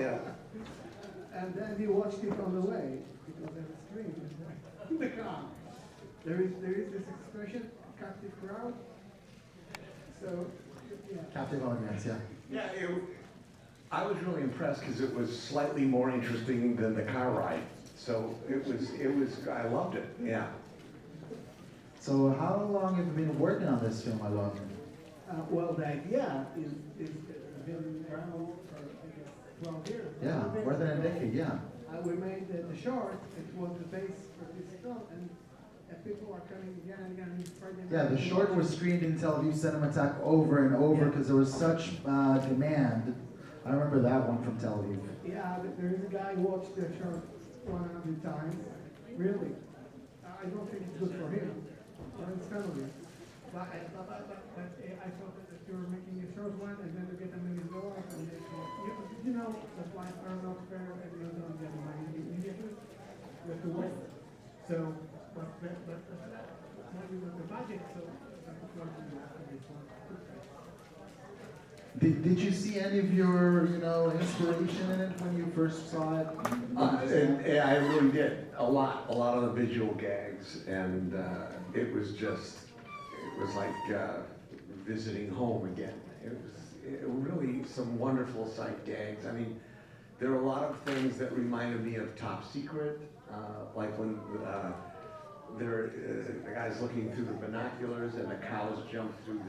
yeah. And then he watched it on the way because there's a screen in the car. There is this expression, captive crowd. So, yeah. Captive audience, yeah. Yeah, I was really impressed because it was slightly more interesting than the car ride. So it was, I loved it, yeah. So how long have you been working on this film, Alon? Well, the idea is been around for, I guess, 12 years. Yeah, more than a decade, yeah. We made the short, it was the base for this film, and people are coming again and again. Yeah, the short was screened in Tel Aviv Cinematheque over and over because there was such demand. I remember that one from Tel Aviv. Yeah, there is a guy who watched the short 100 times. Really. I don't think it's good for him or his family. But I thought that you were making a short one and then you get $1 million and they you know, the flights are not fair and you don't get money immediately. You have to wait. So, but maybe with the budget, so that's what we do after this one. Did you see any of your, inspiration in it when you first saw it? And I really did, a lot of the visual gags, and it was like visiting home again. It was really some wonderful sight gags. I mean, there are a lot of things that reminded me of Top Secret, like when the guy's looking through the binoculars and the cows jump through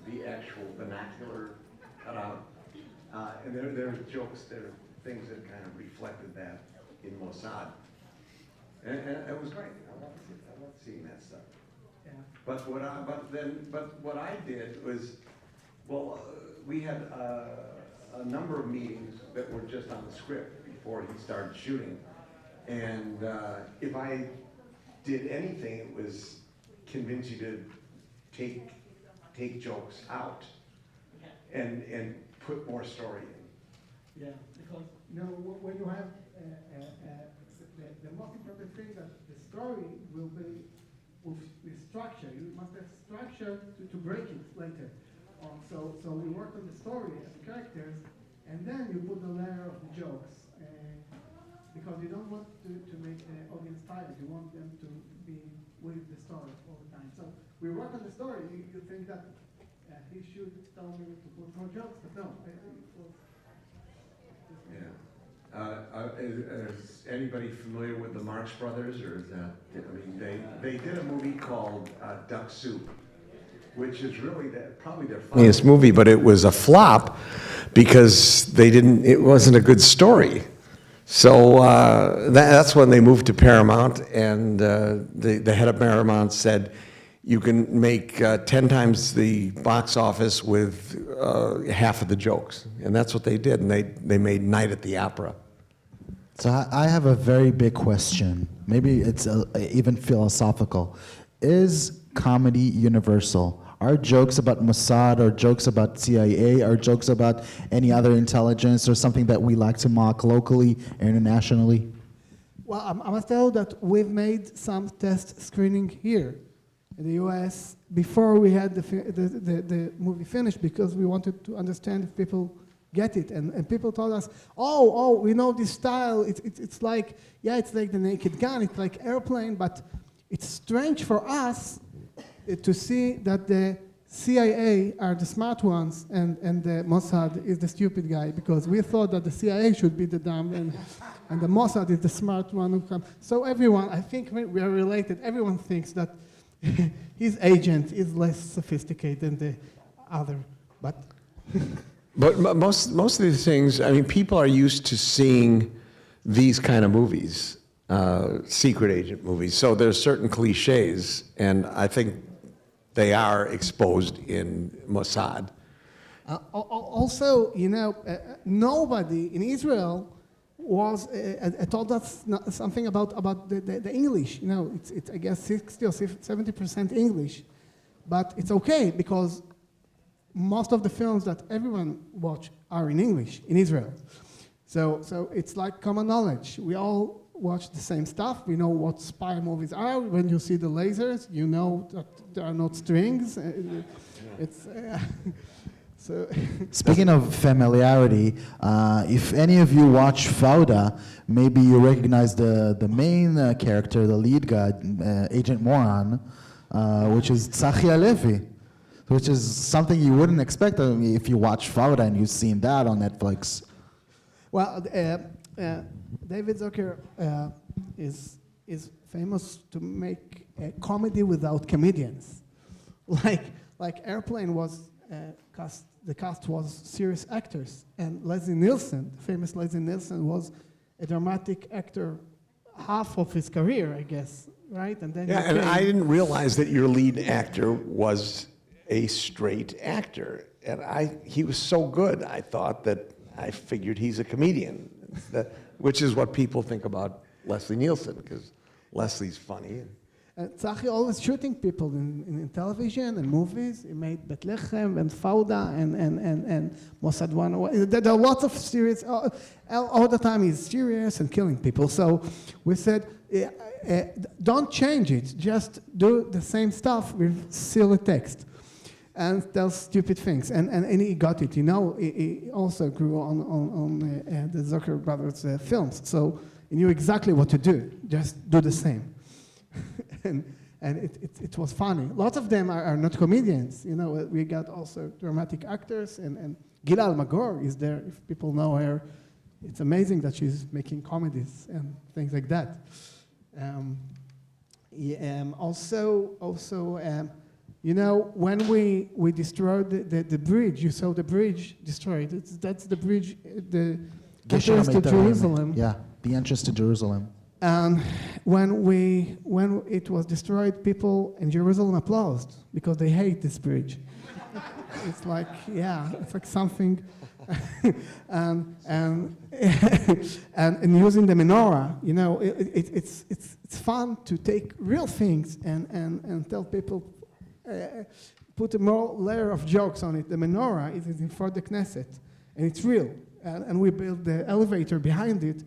the actual binocular cutout. And there are jokes, there are things that kind of reflected that in Mossad. And it was great. I love seeing that stuff. Yeah. But what I did was, we had a number of meetings that were just on the script before he started shooting. And if I did anything, it was convince you to take jokes out and put more story in. Yeah, because when you have the most important thing that the story will be with structure. You must have structure to break it later. So we worked on the story as characters, and then you put the layer of the jokes. Because you don't want to make the audience tired. You want them to be with the story all the time. So we work on the story. You think that he should tell me to put more jokes, but no. Is anybody familiar with the Marx Brothers, or is that? I mean, they did a movie called Duck Soup, which is really probably their funniest movie, but it was a flop because it wasn't a good story. So that's when they moved to Paramount, and the head of Paramount said, you can make 10 times the box office with half of the jokes. And that's what they did, and they made Night at the Opera. So I have a very big question. Maybe it's even philosophical. Is comedy universal? Are jokes about Mossad, or jokes about CIA, or jokes about any other intelligence, or something that we like to mock locally, internationally? Well, I must tell you that we've made some test screening here in the US before we had the movie finished, because we wanted to understand if people get it. And people told us, oh, we know this style. It's like, it's like The Naked Gun. It's like Airplane, but it's strange for us to see that the CIA are the smart ones and the Mossad is the stupid guy, because we thought that the CIA should be the dumb and the Mossad is the smart one who comes. So everyone, I think we are related, everyone thinks that his agent is less sophisticated than the other, but... But most of these things, I mean, people are used to seeing these kind of movies, secret agent movies, so there's certain cliches, and I think they are exposed in Mossad. Also, nobody in Israel was told us something about the English. It's I guess 60 or 70% English, but it's okay because most of the films that everyone watch are in English in Israel. So it's like common knowledge. We all watch the same stuff. We know what spy movies are. When you see the lasers, you know that there are not strings. So Speaking of familiarity, if any of you watch Fauda, maybe you recognize the main character, the lead guy, Agent Moran, which is Tzachi Alevi, which is something you wouldn't expect if you watch Fauda and you've seen that on Netflix. well, David Zucker is famous to make a comedy without comedians. Like Airplane was cast. The cast was serious actors, and Leslie Nielsen, the famous Leslie Nielsen, was a dramatic actor half of his career, I guess, right? And then Yeah, he and came- I didn't realize that your lead actor was a straight actor. And he was so good, I thought that I figured he's a comedian, which is what people think about Leslie Nielsen, because Leslie's funny. Tzachi always shooting people in television and movies. He made Bethlehem and Fauda and Mossad 101. There are lots of serious, all the time he's serious and killing people. So we said, don't change it, just do the same stuff with silly text and tell stupid things. And he got it, you know. He also grew on the Zucker brothers films. So he knew exactly what to do, just do the same. and it was funny. Lots of them are not comedians. You know, we got also dramatic actors, and Gila Almagor is there. If people know her, it's amazing that she's making comedies and things like that. You know, when we destroyed the bridge, you saw the bridge destroyed. That's the bridge, the entrance to Jerusalem. Yeah, the entrance to Jerusalem. And when it was destroyed, people in Jerusalem applauded because they hate this bridge. It's like, yeah, it's like something. and using the menorah, you know, it's fun to take real things and tell people, put a more layer of jokes on it. The menorah is in front of the Knesset, and it's real. And we built the elevator behind it.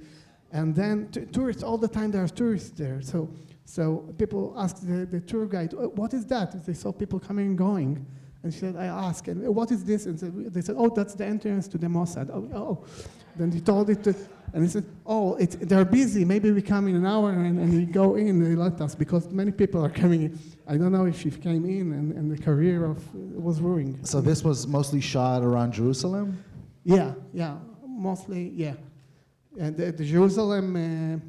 And then tourists, all the time there are tourists there. So people ask the tour guide, what is that? They saw people coming and going. And she said, I asked, and what is this? And they said, oh, that's the entrance to the Mossad. Oh. Then he told it, and he said, oh, they're busy. Maybe we come in an hour, and we go in, they let us, because many people are coming in. I don't know if she came in, and the career was ruined. So this was mostly shot around Jerusalem? Yeah, mostly, yeah. And the Jerusalem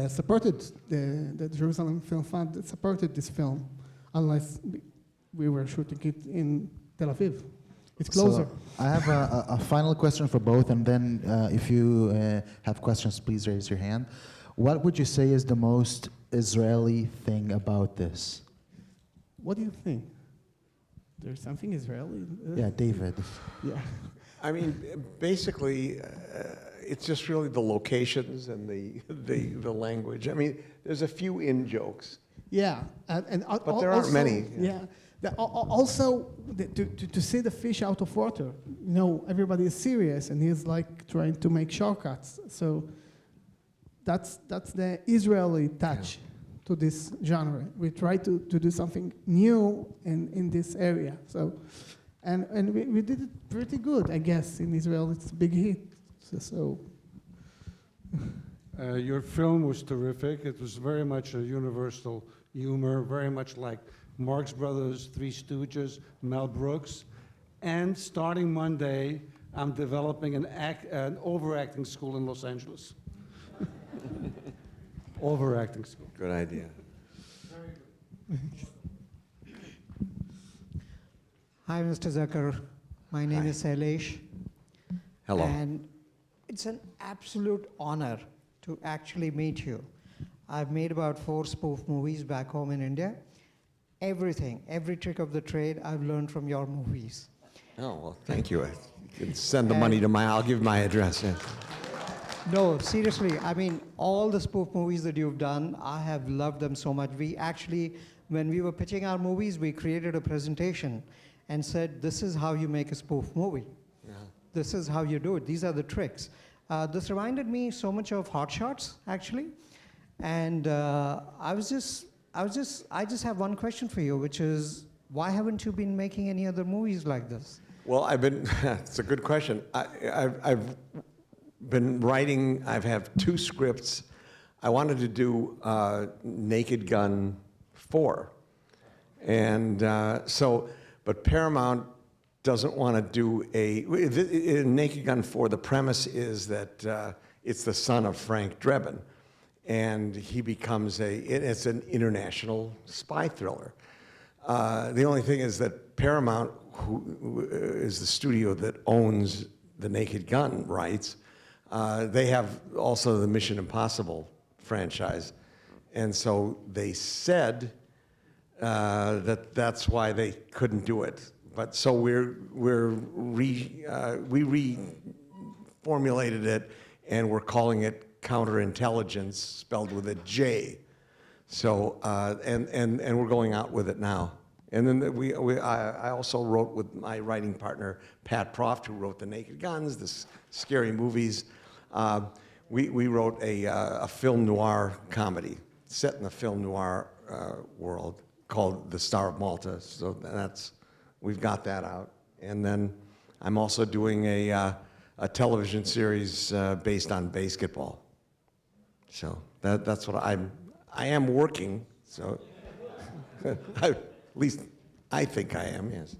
supported, the Jerusalem Film Fund supported this film, unless we were shooting it in Tel Aviv. It's closer. So I have a final question for both, and then if you have questions, please raise your hand. What would you say is the most Israeli thing about this? What do you think? There's something Israeli? Yeah, David. Yeah. I mean, basically, it's just really the locations and the language. I mean, there's a few in-jokes. Yeah, But there aren't many. Yeah. Also, to see the fish out of water, you know, everybody is serious, and he's like trying to make shortcuts. So that's the Israeli touch to this genre. We try to do something new in this area. So, and we did it pretty good, I guess. In Israel, it's a big hit. So. Your film was terrific. It was very much a universal humor, very much like Marx Brothers, Three Stooges, Mel Brooks. And starting Monday, I'm developing an overacting school in Los Angeles. Overacting school. Good idea. Hi, Mr. Zucker. My name is Sailesh. Hello. And it's an absolute honor to actually meet you. I've made about 4 spoof movies back home in India. Everything, every trick of the trade, I've learned from your movies. Oh, well, thank you. You can send the money to I'll give my address. Yeah. No, seriously, I mean, all the spoof movies that you've done, I have loved them so much. We actually, when we were pitching our movies, we created a presentation and said, this is how you make a spoof movie. Yeah. This is how you do it. These are the tricks. This reminded me so much of Hot Shots, actually. And I just have one question for you, which is, why haven't you been making any other movies like this? Well, it's a good question. I've been writing, have 2 scripts. I wanted to do Naked Gun 4. And but Paramount doesn't want to do in Naked Gun 4, the premise is that it's the son of Frank Drebin. And he becomes it's an international spy thriller. The only thing is that Paramount, who is the studio that owns the Naked Gun rights, they have also the Mission Impossible franchise. And so they said that's why they couldn't do it. But so we reformulated it, and we're calling it counterintelligence, spelled with a J. So and we're going out with it now. And then I also wrote with my writing partner Pat Proft, who wrote The Naked Guns, the scary movies. We wrote a film noir comedy set in the film noir world called The Star of Malta. So we've got that out. And then I'm also doing a television series based on basketball. So that's what I am working. So at least I think I am, yes.